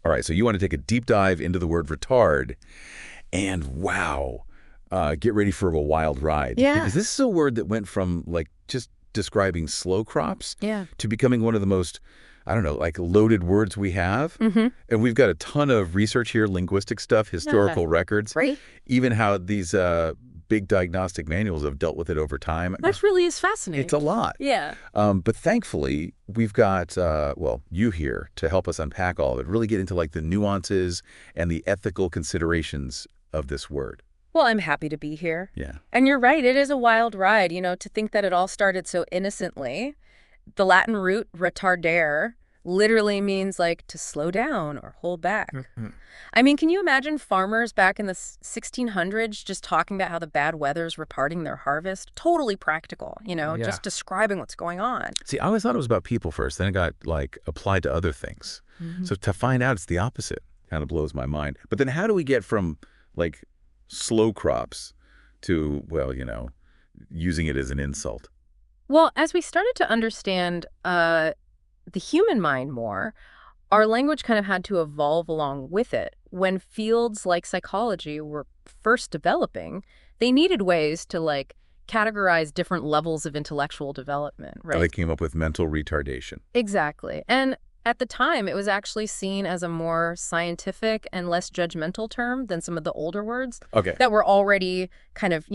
All right, so you want to take a deep dive into the word retard, and wow, get ready for a wild ride. Yeah. Because this is a word that went from like just describing slow crops Yeah. to becoming one of the most, I don't know, like loaded words we have. Mm-hmm. And we've got a ton of research here, linguistic stuff, historical records, Right. even how these big diagnostic manuals have dealt with it over time. That really is fascinating. It's a lot. Yeah. But thankfully, we've got, well, you here to help us unpack all of it, really get into like the nuances and the ethical considerations of this word. Well, I'm happy to be here. Yeah. And you're right, it is a wild ride, to think that it all started so innocently. The Latin root retardere literally means like to slow down or hold back. Mm-hmm. I mean, can you imagine farmers back in the 1600s just talking about how the bad weather's retarding their harvest? Totally practical, just describing what's going on. See, I always thought it was about people first, then it got like applied to other things. Mm-hmm. So to find out it's the opposite kind of blows my mind. But then how do we get from like slow crops to, well, using it as an insult? Well, as we started to understand the human mind more, our language kind of had to evolve along with it. When fields like psychology were first developing, they needed ways to like categorize different levels of intellectual development, right? So they came up with mental retardation. Exactly. And at the time, it was actually seen as a more scientific and less judgmental term than some of the older words that were already kind of,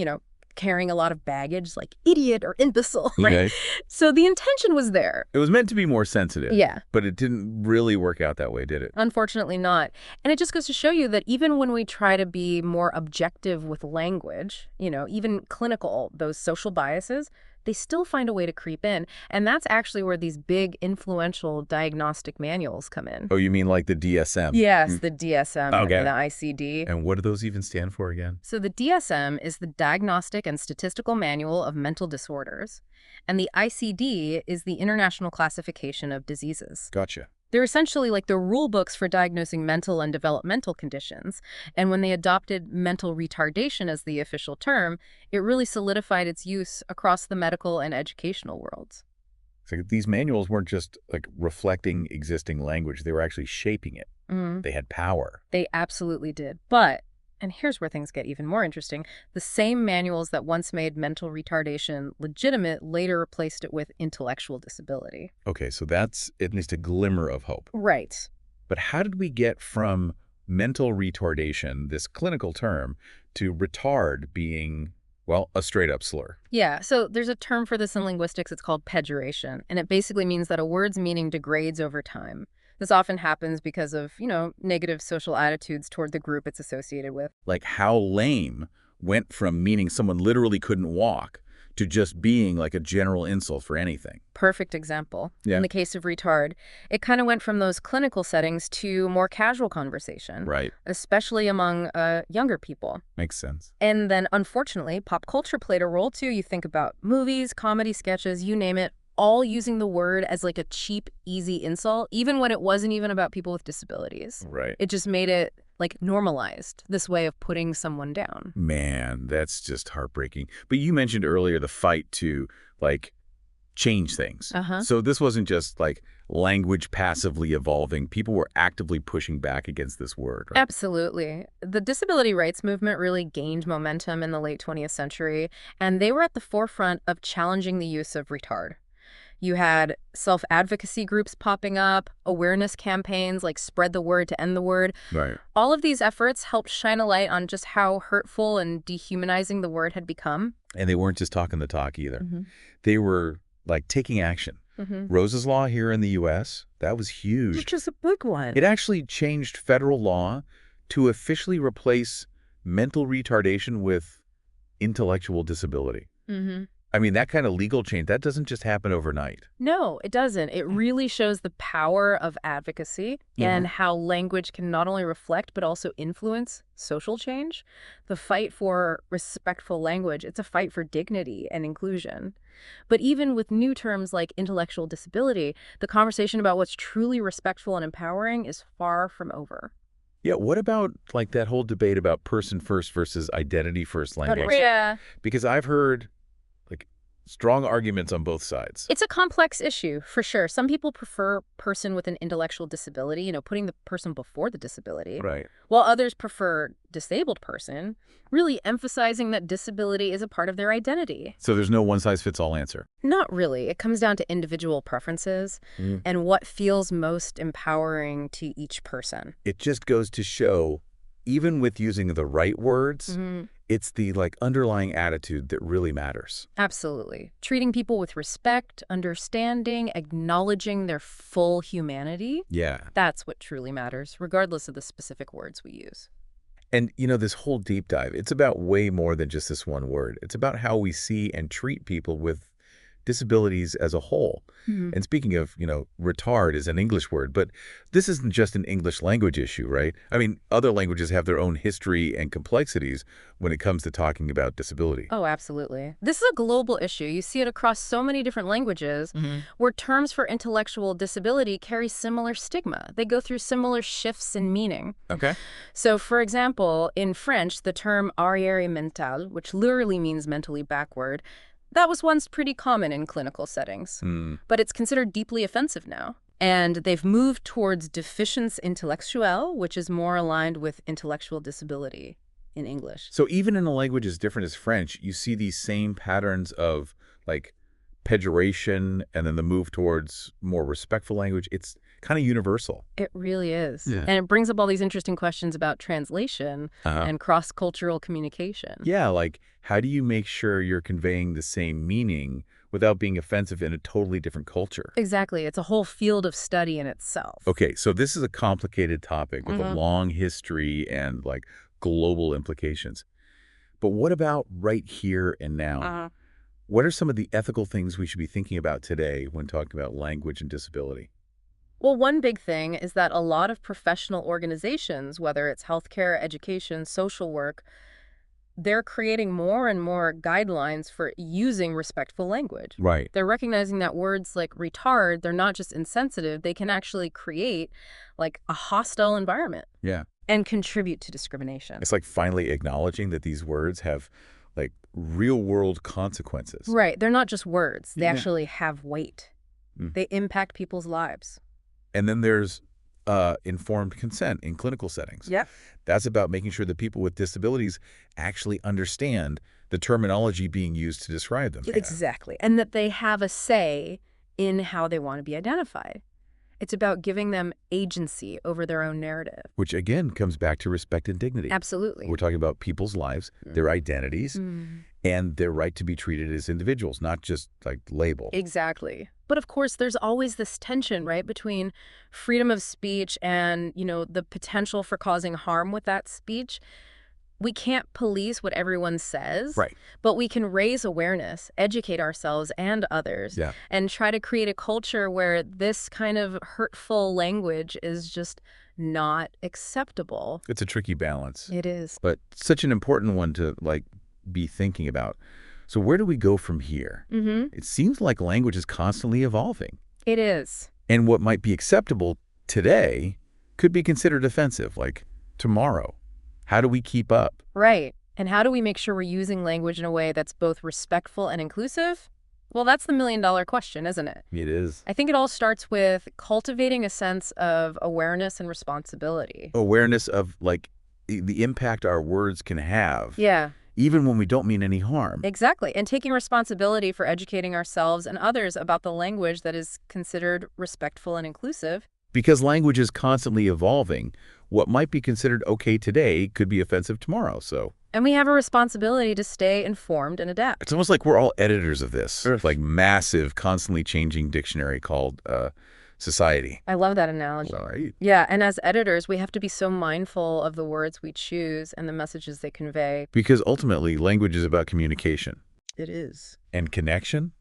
carrying a lot of baggage like idiot or imbecile, right? Okay. So the intention was there. It was meant to be more sensitive. Yeah. But it didn't really work out that way, did it? Unfortunately not. And it just goes to show you that even when we try to be more objective with language, even clinical, those social biases, they still find a way to creep in. And that's actually where these big influential diagnostic manuals come in. Oh, you mean like the DSM? Yes, the DSM and the ICD. And what do those even stand for again? So the DSM is the Diagnostic and Statistical Manual of Mental Disorders, and the ICD is the International Classification of Diseases. Gotcha. They're essentially like the rule books for diagnosing mental and developmental conditions. And when they adopted mental retardation as the official term, it really solidified its use across the medical and educational worlds. So these manuals weren't just like reflecting existing language. They were actually shaping it. Mm-hmm. They had power. They absolutely did. But, and here's where things get even more interesting, the same manuals that once made mental retardation legitimate later replaced it with intellectual disability. Okay, so that's at least a glimmer of hope. Right. But how did we get from mental retardation, this clinical term, to retard being, well, a straight-up slur? Yeah, so there's a term for this in linguistics. It's called pejoration, and it basically means that a word's meaning degrades over time. This often happens because of, negative social attitudes toward the group it's associated with. Like how lame went from meaning someone literally couldn't walk to just being like a general insult for anything. Perfect example. Yeah. In the case of retard, it kind of went from those clinical settings to more casual conversation. Right. Especially among younger people. Makes sense. And then, unfortunately, pop culture played a role too. You think about movies, comedy sketches, you name it, all using the word as like a cheap, easy insult, even when it wasn't even about people with disabilities. Right. It just made it like normalized, this way of putting someone down. Man, that's just heartbreaking. But you mentioned earlier the fight to like change things. So this wasn't just like language passively evolving. People were actively pushing back against this word, right? Absolutely. The disability rights movement really gained momentum in the late 20th century, and they were at the forefront of challenging the use of retard. You had self-advocacy groups popping up, awareness campaigns like Spread the Word to End the Word. Right. All of these efforts helped shine a light on just how hurtful and dehumanizing the word had become. And they weren't just talking the talk either. Mm-hmm. They were like taking action. Mm-hmm. Rose's Law here in the U.S., that was huge. Which is a big one. It actually changed federal law to officially replace mental retardation with intellectual disability. Mm-hmm. I mean, that kind of legal change, that doesn't just happen overnight. No, it doesn't. It really shows the power of advocacy and how language can not only reflect but also influence social change. The fight for respectful language, it's a fight for dignity and inclusion. But even with new terms like intellectual disability, the conversation about what's truly respectful and empowering is far from over. Yeah, what about like that whole debate about person first versus identity first language? Yeah. Because I've heard Strong arguments on both sides. It's a complex issue, for sure. Some people prefer person with an intellectual disability, putting the person before the disability. Right. While others prefer disabled person, really emphasizing that disability is a part of their identity. So there's no one-size-fits-all answer. Not really. It comes down to individual preferences and what feels most empowering to each person. It just goes to show, even with using the right words, it's the underlying attitude that really matters. Absolutely. Treating people with respect, understanding, acknowledging their full humanity. Yeah. That's what truly matters, regardless of the specific words we use. And, this whole deep dive, it's about way more than just this one word. It's about how we see and treat people with disabilities as a whole. And speaking of, retard is an English word, but this isn't just an English language issue, right? I mean, other languages have their own history and complexities when it comes to talking about disability. Oh, absolutely. This is a global issue. You see it across so many different languages where terms for intellectual disability carry similar stigma. They go through similar shifts in meaning. Okay. So, for example, in French, the term arrière mental, which literally means mentally backward, that was once pretty common in clinical settings, but it's considered deeply offensive now. And they've moved towards déficience intellectuelle, which is more aligned with intellectual disability in English. So even in a language as different as French, you see these same patterns of pejoration and then the move towards more respectful language. It's kind of universal. It really is. Yeah. And it brings up all these interesting questions about translation and cross-cultural communication. Yeah, how do you make sure you're conveying the same meaning without being offensive in a totally different culture? Exactly. It's a whole field of study in itself. Okay, so this is a complicated topic with a long history and global implications. But what about right here and now? What are some of the ethical things we should be thinking about today when talking about language and disability? Well, one big thing is that a lot of professional organizations, whether it's healthcare, education, social work, they're creating more and more guidelines for using respectful language. Right. They're recognizing that words like retard, they're not just insensitive, they can actually create a hostile environment. Yeah. And contribute to discrimination. It's finally acknowledging that these words have real-world consequences. Right. They're not just words. They actually have weight. They impact people's lives. And then there's informed consent in clinical settings. Yep. That's about making sure that people with disabilities actually understand the terminology being used to describe them. Exactly. And that they have a say in how they want to be identified. It's about giving them agency over their own narrative. Which, again, comes back to respect and dignity. Absolutely. We're talking about people's lives, their identities, and their right to be treated as individuals, not just labeled. Exactly. But of course, there's always this tension, right, between freedom of speech and, the potential for causing harm with that speech. We can't police what everyone says, right, but we can raise awareness, educate ourselves and others, and try to create a culture where this kind of hurtful language is just not acceptable. It's a tricky balance. It is. But such an important one to be thinking about. So where do we go from here? It seems like language is constantly evolving. It is. And what might be acceptable today could be considered offensive, tomorrow. How do we keep up? Right. And how do we make sure we're using language in a way that's both respectful and inclusive? Well, that's the million-dollar question, isn't it? It is. I think it all starts with cultivating a sense of awareness and responsibility. Awareness of, the impact our words can have. Yeah. Even when we don't mean any harm. Exactly. And taking responsibility for educating ourselves and others about the language that is considered respectful and inclusive. Because language is constantly evolving, what might be considered okay today could be offensive tomorrow, so. And we have a responsibility to stay informed and adapt. It's almost like we're all editors of this, massive, constantly changing dictionary called society. I love that analogy. Right. Yeah, and as editors, we have to be so mindful of the words we choose and the messages they convey. Because ultimately, language is about communication. It is. And connection.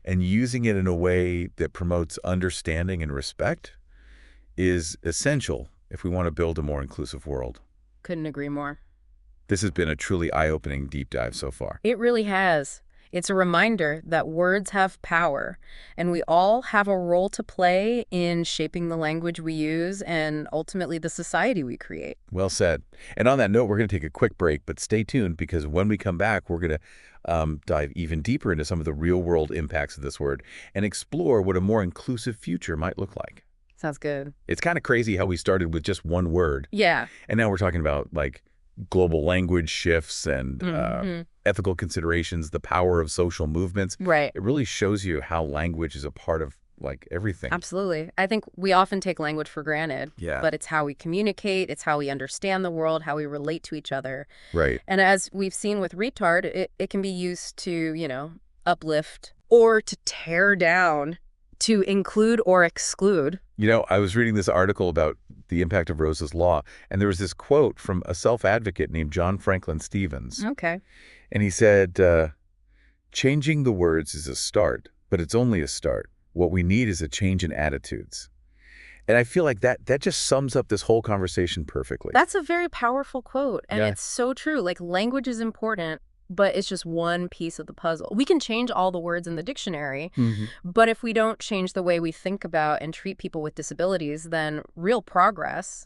And using it in a way that promotes understanding and respect is essential if we want to build a more inclusive world. Couldn't agree more. This has been a truly eye-opening deep dive so far. It really has. It's a reminder that words have power, and we all have a role to play in shaping the language we use and ultimately the society we create. Well said. And on that note, we're going to take a quick break, but stay tuned because when we come back, we're going to dive even deeper into some of the real-world impacts of this word and explore what a more inclusive future might look like. Sounds good. It's kind of crazy how we started with just one word. Yeah. And now we're talking about like global language shifts and ethical considerations, the power of social movements. Right. It really shows you how language is a part of like everything. Absolutely. I think we often take language for granted. Yeah. But it's how we communicate, it's how we understand the world, how we relate to each other. Right. And as we've seen with retard, it can be used to, uplift or to tear down, to include or exclude. I was reading this article about the impact of Rose's Law, and there was this quote from a self-advocate named John Franklin Stevens. Okay. And he said, changing the words is a start, but it's only a start. What we need is a change in attitudes. And I feel like that just sums up this whole conversation perfectly. That's a very powerful quote, and Yeah. it's so true. Like, language is important, but it's just one piece of the puzzle. We can change all the words in the dictionary, but if we don't change the way we think about and treat people with disabilities, then real progress,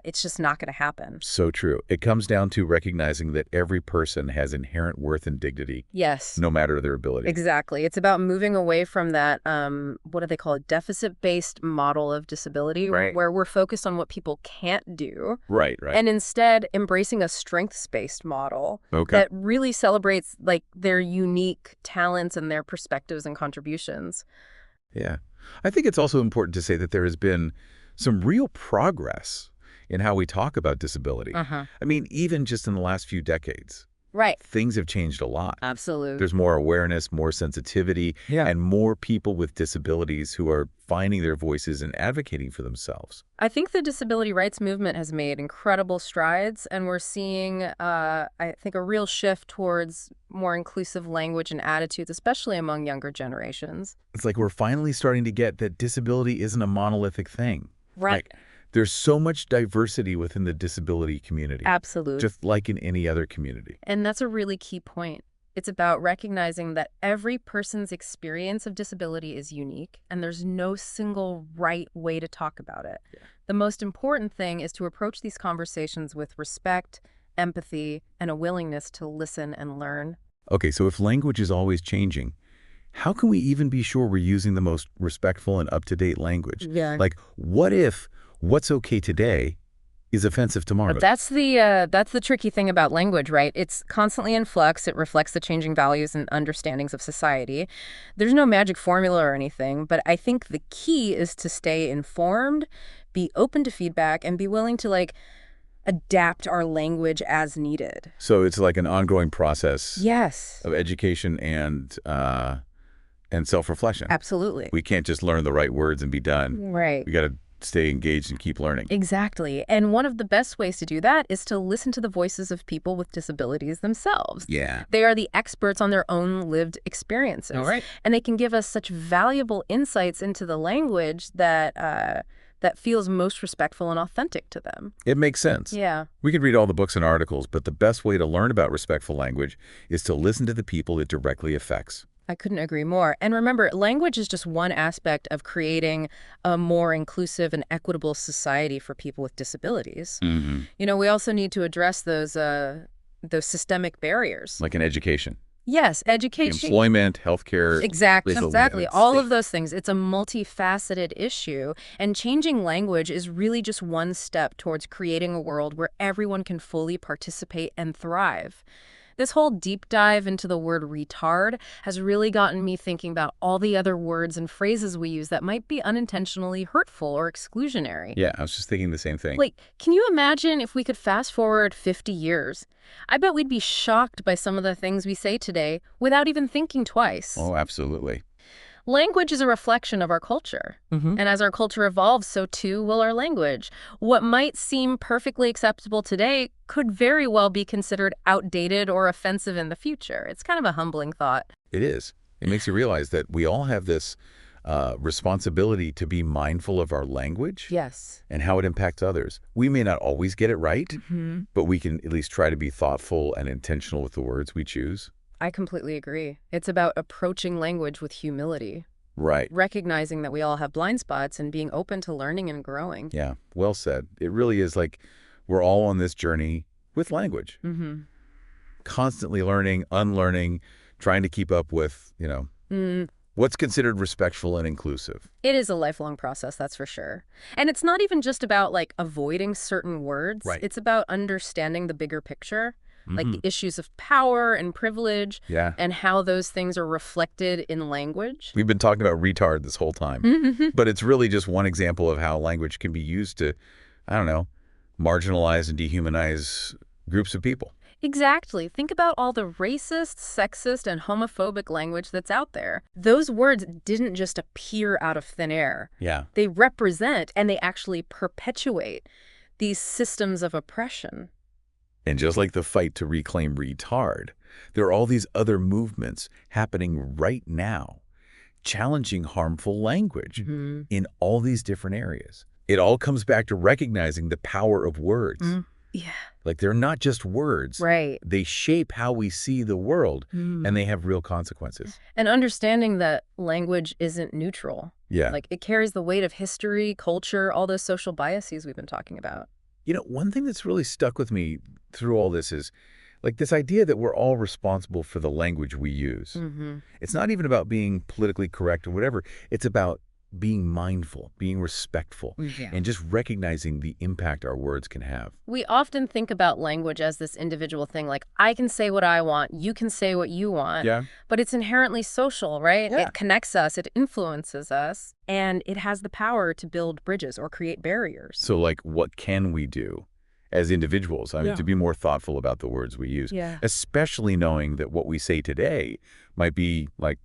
it's just not going to happen. So true. It comes down to recognizing that every person has inherent worth and dignity, Yes. no matter their ability. Exactly. It's about moving away from that, what do they call it, deficit-based model of disability, Right. where we're focused on what people can't do, Right, right. and instead embracing a strengths-based model Okay. that really celebrates like their unique talents and their perspectives and contributions. Yeah. I think it's also important to say that there has been some real progress in how we talk about disability. I mean, even just in the last few decades, Right. things have changed a lot. Absolutely. There's more awareness, more sensitivity, and more people with disabilities who are finding their voices and advocating for themselves. I think the disability rights movement has made incredible strides, and we're seeing, I think, a real shift towards more inclusive language and attitudes, especially among younger generations. It's like we're finally starting to get that disability isn't a monolithic thing. Right. Like, there's so much diversity within the disability community, Absolutely. just like in any other community. And that's a really key point. It's about recognizing that every person's experience of disability is unique, and there's no single right way to talk about it. Yeah. The most important thing is to approach these conversations with respect, empathy, and a willingness to listen and learn. Okay, so if language is always changing, how can we even be sure we're using the most respectful and up-to-date language? Yeah. Like, what if what's okay today is offensive tomorrow? But that's the tricky thing about language, right? It's constantly in flux. It reflects the changing values and understandings of society. There's no magic formula or anything, but I think the key is to stay informed, be open to feedback, and be willing to adapt our language as needed. So it's like an ongoing process Yes. of education and self-reflection. Absolutely. We can't just learn the right words and be done. Right. We got to stay engaged and keep learning. Exactly. And one of the best ways to do that is to listen to the voices of people with disabilities themselves. Yeah. They are the experts on their own lived experiences. All right. And they can give us such valuable insights into the language that feels most respectful and authentic to them. It makes sense. Yeah. We could read all the books and articles, but the best way to learn about respectful language is to listen to the people it directly affects. I couldn't agree more. And remember, language is just one aspect of creating a more inclusive and equitable society for people with disabilities. We also need to address those systemic barriers. Like in education. Yes, education. Employment, healthcare. Exactly. resilience. All of those things. It's a multifaceted issue. And changing language is really just one step towards creating a world where everyone can fully participate and thrive. This whole deep dive into the word retard has really gotten me thinking about all the other words and phrases we use that might be unintentionally hurtful or exclusionary. Yeah, I was just thinking the same thing. Like, can you imagine if we could fast forward 50 years? I bet we'd be shocked by some of the things we say today without even thinking twice. Oh, absolutely. Language is a reflection of our culture. And as our culture evolves, so too will our language. What might seem perfectly acceptable today could very well be considered outdated or offensive in the future. It's kind of a humbling thought. It is. It makes you realize that we all have this responsibility to be mindful of our language Yes. and how it impacts others. We may not always get it right, but we can at least try to be thoughtful and intentional with the words we choose. I completely agree. It's about approaching language with humility, Right. recognizing that we all have blind spots and being open to learning and growing. Yeah, well said. It really is like we're all on this journey with language, constantly learning, unlearning, trying to keep up with, what's considered respectful and inclusive. It is a lifelong process, that's for sure. And it's not even just about, like, avoiding certain words. Right. It's about understanding the bigger picture, like the Mm-hmm. issues of power and privilege, Yeah. and how those things are reflected in language. We've been talking about retard this whole time, but it's really just one example of how language can be used to, I don't know, marginalize and dehumanize groups of people. Exactly. Think about all the racist, sexist, and homophobic language that's out there. Those words didn't just appear out of thin air. Yeah. They represent and they actually perpetuate these systems of oppression. And just like the fight to reclaim retard, there are all these other movements happening right now, challenging harmful language in all these different areas. It all comes back to recognizing the power of words. Yeah. Like, they're not just words. Right. They shape how we see the world, and they have real consequences. And understanding that language isn't neutral. Yeah. Like, it carries the weight of history, culture, all those social biases we've been talking about. One thing that's really stuck with me through all this is, like, this idea that we're all responsible for the language we use. It's not even about being politically correct or whatever. It's about being mindful, being respectful, and just recognizing the impact our words can have. We often think about language as this individual thing, like, I can say what I want, you can say what you want. Yeah. But it's inherently social, right? Yeah. It connects us, it influences us, and it has the power to build bridges or create barriers. So, like, what can we do as individuals? I mean, to be more thoughtful about the words we use, especially knowing that what we say today might be, like,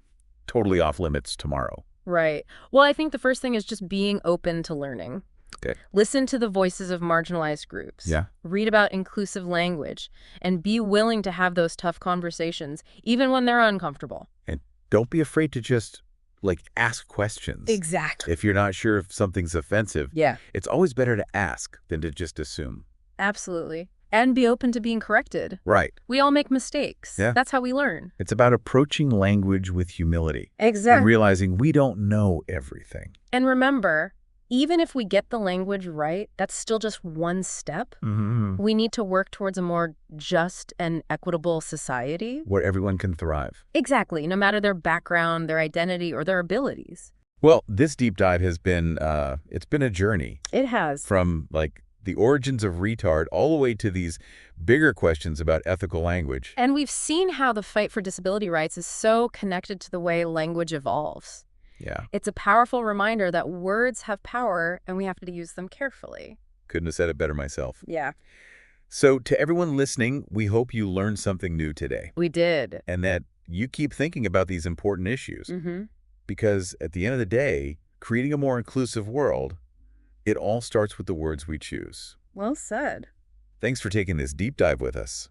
totally off limits tomorrow. Right. Well, I think the first thing is just being open to learning. Okay. Listen to the voices of marginalized groups. Yeah. Read about inclusive language, and be willing to have those tough conversations, even when they're uncomfortable. And don't be afraid to just, like, ask questions. Exactly. If you're not sure if something's offensive, it's always better to ask than to just assume. Absolutely. And be open to being corrected. Right. We all make mistakes. Yeah. That's how we learn. It's about approaching language with humility. Exactly. And realizing we don't know everything. And remember, even if we get the language right, that's still just one step. We need to work towards a more just and equitable society. Where everyone can thrive. Exactly, no matter their background, their identity, or their abilities. Well, this deep dive has been, it's been a journey. It has. From, like, the origins of retard all the way to these bigger questions about ethical language. And we've seen how the fight for disability rights is so connected to the way language evolves. Yeah. It's a powerful reminder that words have power and we have to use them carefully. Couldn't have said it better myself. Yeah. So to everyone listening, we hope you learned something new today. We did. And that you keep thinking about these important issues. Because at the end of the day, creating a more inclusive world, it all starts with the words we choose. Well said. Thanks for taking this deep dive with us.